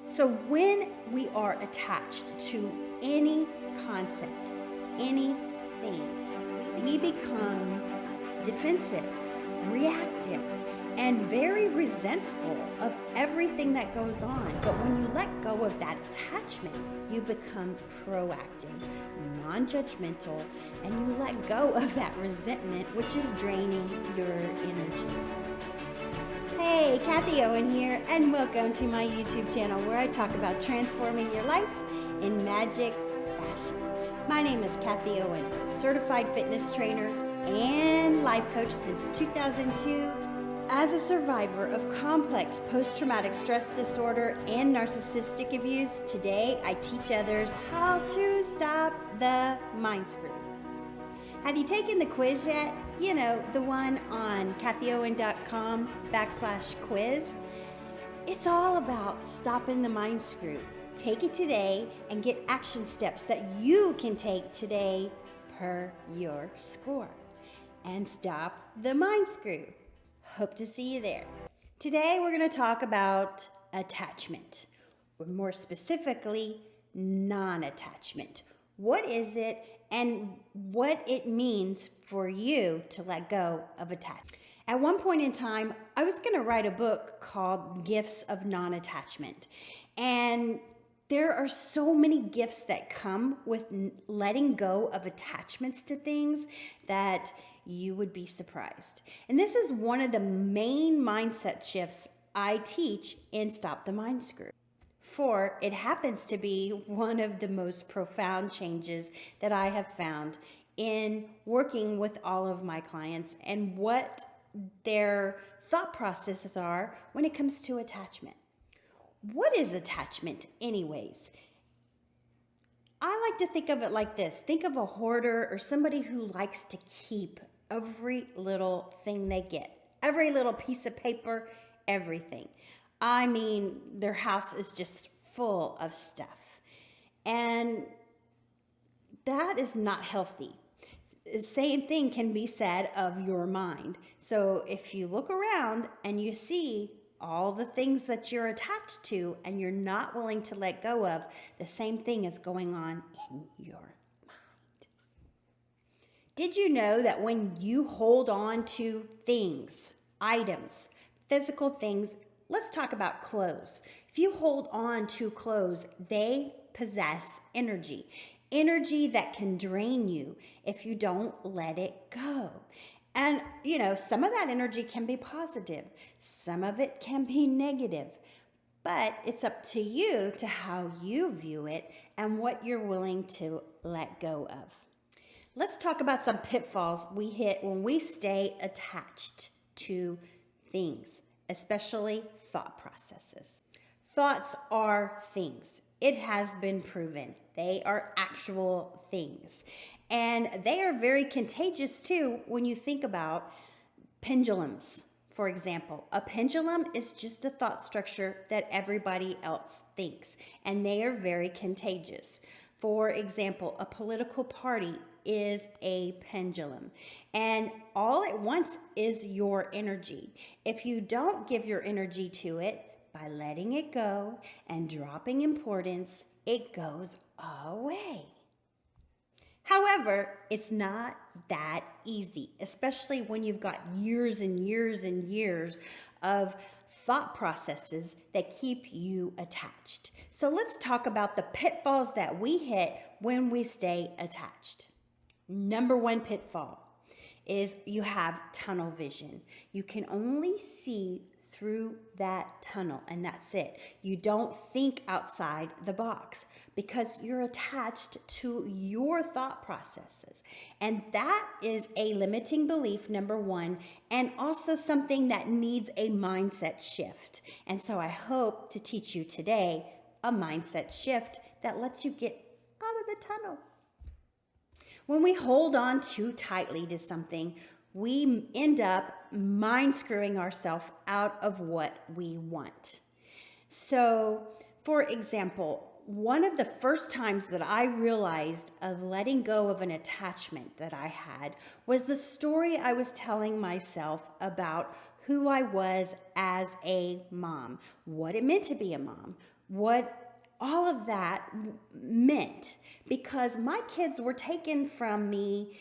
So when we are attached to any concept, anything, we become defensive, reactive, and very resentful of everything that goes on. But when you let go of that attachment, you become proactive, non-judgmental, and you let go of that resentment, which is draining your energy. Hey, Kathy Owen here, and welcome to my YouTube channel where I talk about transforming your life in magic fashion. My name is Kathy Owen, certified fitness trainer and life coach since 2002. As a survivor of complex post-traumatic stress disorder and narcissistic abuse, today I teach others how to stop the mind screw. Have you taken the quiz yet? You know, the one on kathyowen.com/quiz. It's all about stopping the mind screw. Take it today and get action steps that you can take today per your score. And stop the mind screw. Hope to see you there. Today we're going to talk about attachment, or more specifically, non-attachment. What is it and what it means for you to let go of attachment. At one point in time, I was going to write a book called Gifts of Non-Attachment. And there are so many gifts that come with letting go of attachments to things that you would be surprised. And this is one of the main mindset shifts I teach in Stop the Mind Screw. For it happens to be one of the most profound changes that I have found in working with all of my clients and what their thought processes are when it comes to attachment. What is attachment anyways? I like to think of it like this. Think of a hoarder or somebody who likes to keep every little thing they get, every little piece of paper, everything. I mean, their house is just full of stuff. And that is not healthy. The same thing can be said of your mind. So if you look around and you see all the things that you're attached to and you're not willing to let go of, the same thing is going on in your mind. Did you know that when you hold on to things, items, physical things, let's talk about clothes. If you hold on to clothes, they possess energy. Energy that can drain you if you don't let it go. And, you know, some of that energy can be positive. Some of it can be negative. But it's up to you to how you view it and what you're willing to let go of. Let's talk about some pitfalls we hit when we stay attached to things, especially thought processes. Thoughts are things. It has been proven. They are actual things. And they are very contagious too when you think about pendulums, for example. A pendulum is just a thought structure that everybody else thinks, and they are very contagious. For example, a political party is a pendulum, and all it wants is your energy. If you don't give your energy to it, by letting it go and dropping importance, it goes away. However, it's not that easy, especially when you've got years and years and years of thought processes that keep you attached. So let's talk about the pitfalls that we hit when we stay attached. Number one pitfall is you have tunnel vision. You can only see through that tunnel, and that's it. You don't think outside the box because you're attached to your thought processes. And that is a limiting belief, number one, and also something that needs a mindset shift. And so I hope to teach you today a mindset shift that lets you get out of the tunnel. When we hold on too tightly to something, we end up mind screwing ourselves out of what we want. So, for example, one of the first times that I realized of letting go of an attachment that I had was the story I was telling myself about who I was as a mom, what it meant to be a mom, what all of that meant, because my kids were taken from me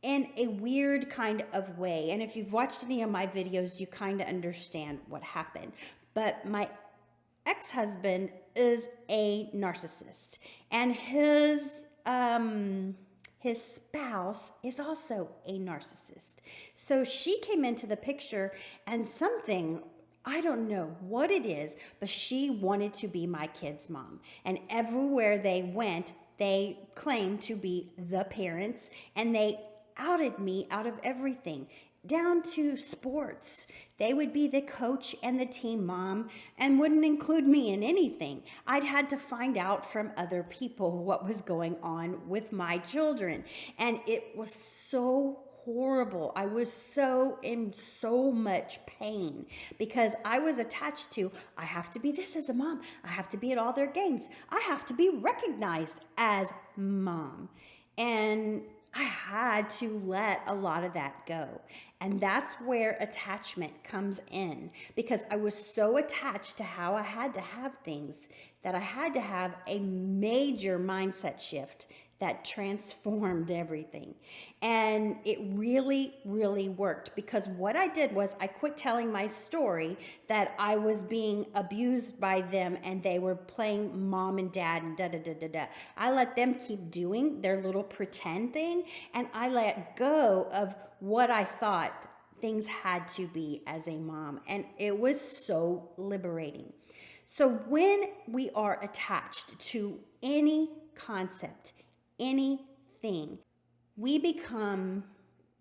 in a weird kind of way. And if you've watched any of my videos, you kind of understand what happened. But my ex-husband is a narcissist, and his spouse is also a narcissist. So she came into the picture, and something, I don't know what it is, but she wanted to be my kid's mom. And everywhere they went, they claimed to be the parents, and they outed me out of everything, down to sports. They would be the coach and the team mom and wouldn't include me in anything. I'd had to find out from other people what was going on with my children. And it was so horrible. I was in so much pain because I was attached to, I have to be this as a mom. I have to be at all their games. I have to be recognized as mom. And I had to let a lot of that go. And that's where attachment comes in, because I was so attached to how I had to have things that I had to have a major mindset shift that transformed everything. And it really, really worked, because what I did was I quit telling my story that I was being abused by them and they were playing mom and dad and da-da-da-da-da. I let them keep doing their little pretend thing, and I let go of what I thought things had to be as a mom. And it was so liberating. So when we are attached to any concept, anything, we become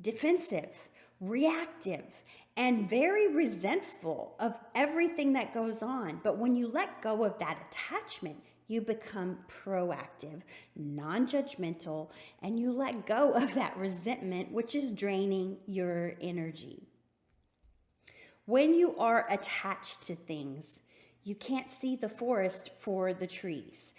defensive, reactive, and very resentful of everything that goes on. But when you let go of that attachment, you become proactive, non-judgmental, and you let go of that resentment, which is draining your energy. When you are attached to things, you can't see the forest for the trees.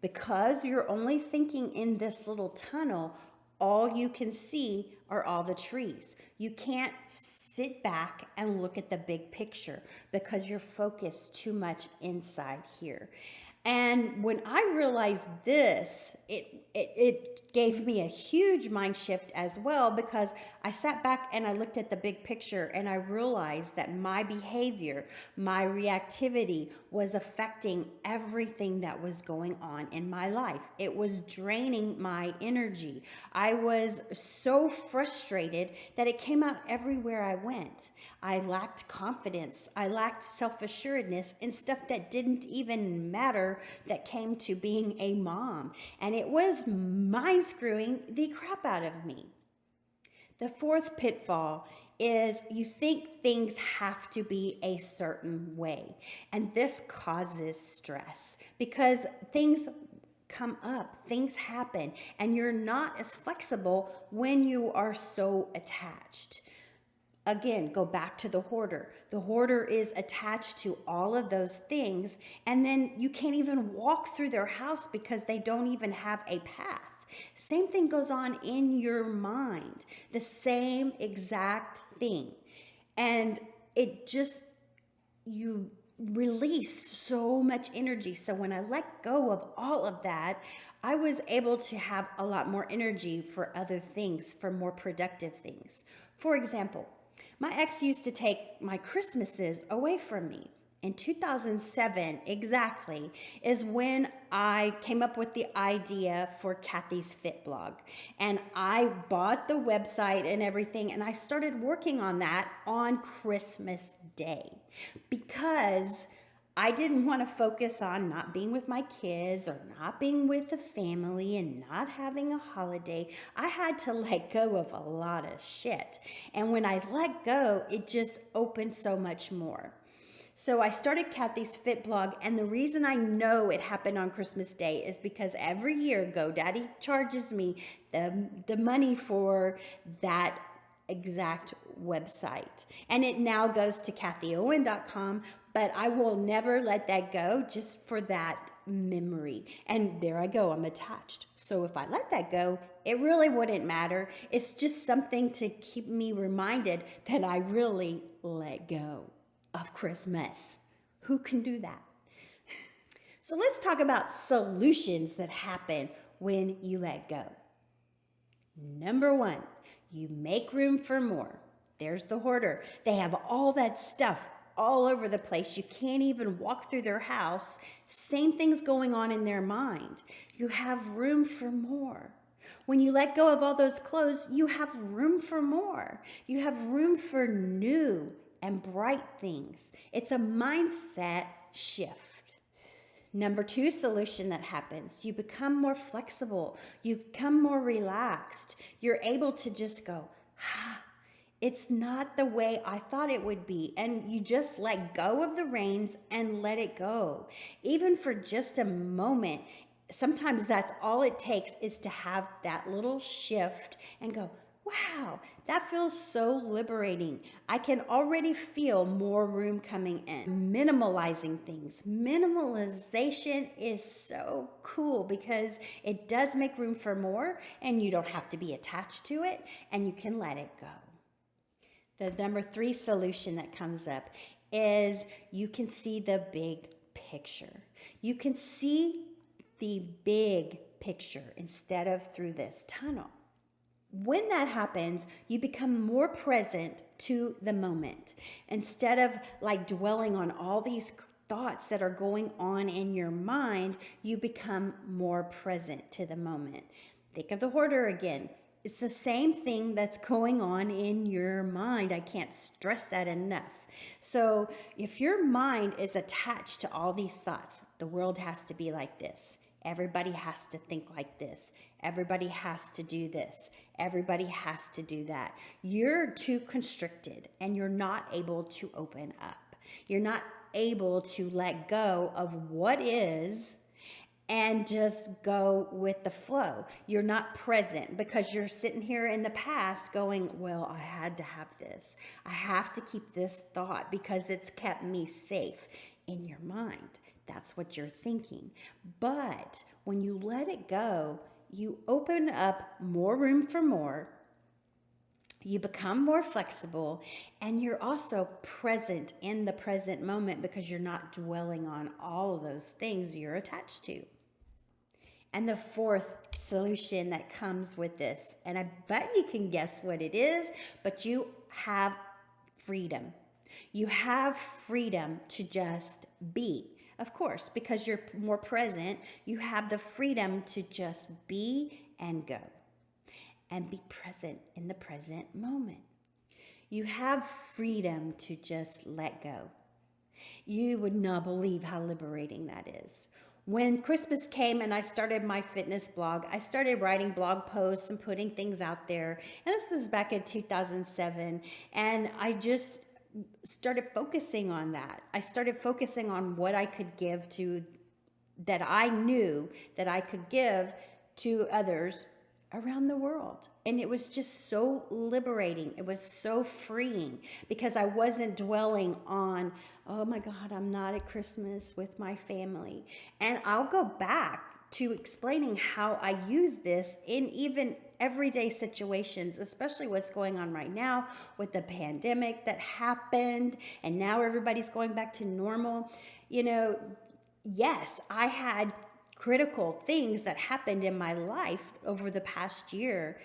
Because you're only thinking in this little tunnel, all you can see are all the trees. You can't sit back and look at the big picture because you're focused too much inside here. And when I realized this, it gave me a huge mind shift as well, because I sat back and I looked at the big picture and I realized that my behavior, my reactivity was affecting everything that was going on in my life. It was draining my energy. I was so frustrated that it came out everywhere I went. I lacked confidence. I lacked self-assuredness in stuff that didn't even matter that came to being a mom. And it was mind screwing the crap out of me. The fourth pitfall is you think things have to be a certain way. And this causes stress because things come up, things happen, and you're not as flexible when you are so attached. Again, go back to the hoarder. The hoarder is attached to all of those things, and then you can't even walk through their house because they don't even have a path. Same thing goes on in your mind, the same exact thing. And it just, you release so much energy. So when I let go of all of that, I was able to have a lot more energy for other things, for more productive things. For example, my ex used to take my Christmases away from me. In 2007, exactly, is when I came up with the idea for Kathy's Fit blog. And I bought the website and everything, and I started working on that on Christmas Day because I didn't want to focus on not being with my kids or not being with the family and not having a holiday. I had to let go of a lot of shit. And when I let go, it just opened so much more. So I started Kathy's Fit blog, and the reason I know it happened on Christmas Day is because every year GoDaddy charges me the money for that exact website. And it now goes to kathyowen.com, but I will never let that go just for that memory. And there I go, I'm attached. So if I let that go, it really wouldn't matter. It's just something to keep me reminded that I really let go of Christmas. Who can do that? So let's talk about solutions that happen when you let go. Number one, you make room for more. There's the hoarder. They have all that stuff all over the place. You can't even walk through their house. Same thing's going on in their mind. You have room for more. When you let go of all those clothes, you have room for more. You have room for new and bright things. It's a mindset shift. Number two solution that happens, you become more flexible. You become more relaxed. You're able to just go, it's not the way I thought it would be. And you just let go of the reins and let it go. Even for just a moment, sometimes that's all it takes is to have that little shift and go, wow, that feels so liberating. I can already feel more room coming in. Minimalizing things. Minimalization is so cool because it does make room for more and you don't have to be attached to it and you can let it go. The number three solution that comes up is you can see the big picture. You can see the big picture instead of through this tunnel. When that happens, you become more present to the moment. Instead of like dwelling on all these thoughts that are going on in your mind, you become more present to the moment. Think of the hoarder again. It's the same thing that's going on in your mind. I can't stress that enough. So if your mind is attached to all these thoughts, the world has to be like this. Everybody has to think like this. Everybody has to do this. Everybody has to do that. You're too constricted and you're not able to open up. You're not able to let go of what is and just go with the flow. You're not present because you're sitting here in the past going, well, I had to have this. I have to keep this thought because it's kept me safe in your mind. That's what you're thinking. But when you let it go, you open up more room for more. You become more flexible and you're also present in the present moment because you're not dwelling on all of those things you're attached to. And the fourth solution that comes with this, and I bet you can guess what it is, but you have freedom. You have freedom to just be. Of course, because you're more present, you have the freedom to just be and go and be present in the present moment. You have freedom to just let go. You would not believe how liberating that is. When Christmas came and I started my fitness blog, I started writing blog posts and putting things out there. And this was back in 2007. And I just started focusing on that. I started focusing on what I could give to, that I knew that I could give to others around the world. And it was just so liberating. It was so freeing because I wasn't dwelling on, oh my God, I'm not at Christmas with my family. And I'll go back to explaining how I use this in even everyday situations, especially what's going on right now with the pandemic that happened. And now everybody's going back to normal. You know, yes, I had critical things that happened in my life over the past year,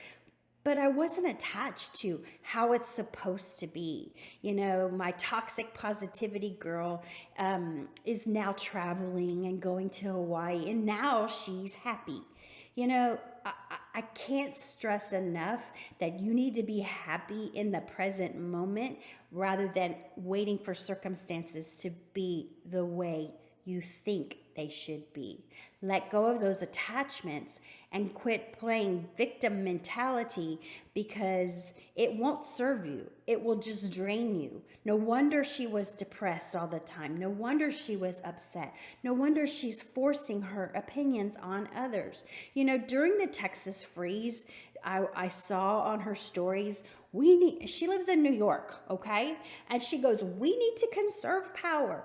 but I wasn't attached to how it's supposed to be. You know, my toxic positivity girl is now traveling and going to Hawaii, and now she's happy. You know, I can't stress enough that you need to be happy in the present moment rather than waiting for circumstances to be the way you think they should be. Let go of those attachments and quit playing victim mentality because it won't serve you. It will just drain you. No wonder she was depressed all the time. No wonder she was upset. No wonder she's forcing her opinions on others. You know, during the Texas freeze, I saw on her stories, she lives in New York, okay? And she goes, we need to conserve power.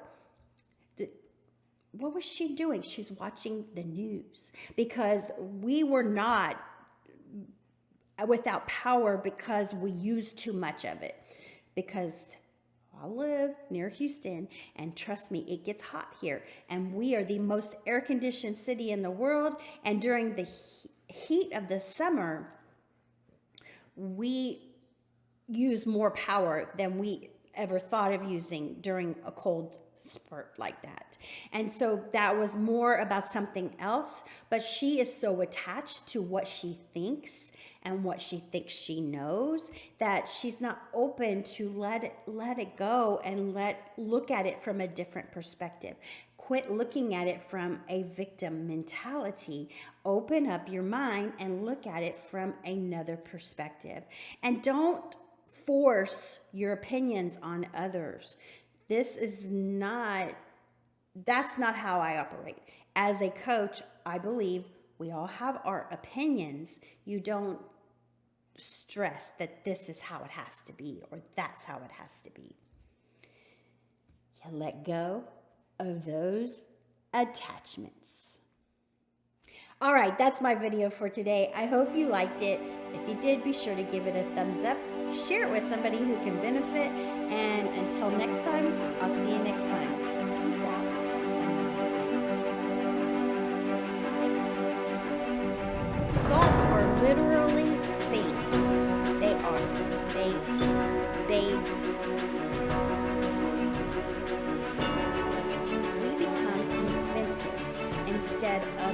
What was she doing? She's watching the news because we were not without power because we used too much of it. Because I live near Houston, and trust me, it gets hot here. And we are the most air-conditioned city in the world. And during the heat of the summer, we use more power than we ever thought of using during a cold spurt like that. And so that was more about something else, but she is so attached to what she thinks and what she thinks she knows that she's not open to let it go and look at it from a different perspective. Quit looking at it from a victim mentality. Open up your mind and look at it from another perspective. And don't force your opinions on others. That's not how I operate. As a coach, I believe we all have our opinions. You don't stress that this is how it has to be or that's how it has to be. You let go of those attachments. All right, that's my video for today. I hope you liked it. If you did, be sure to give it a thumbs up. Share it with somebody who can benefit. And until next time, I'll see you next time. Peace out. Thoughts are literally things. They are. We become defensive instead of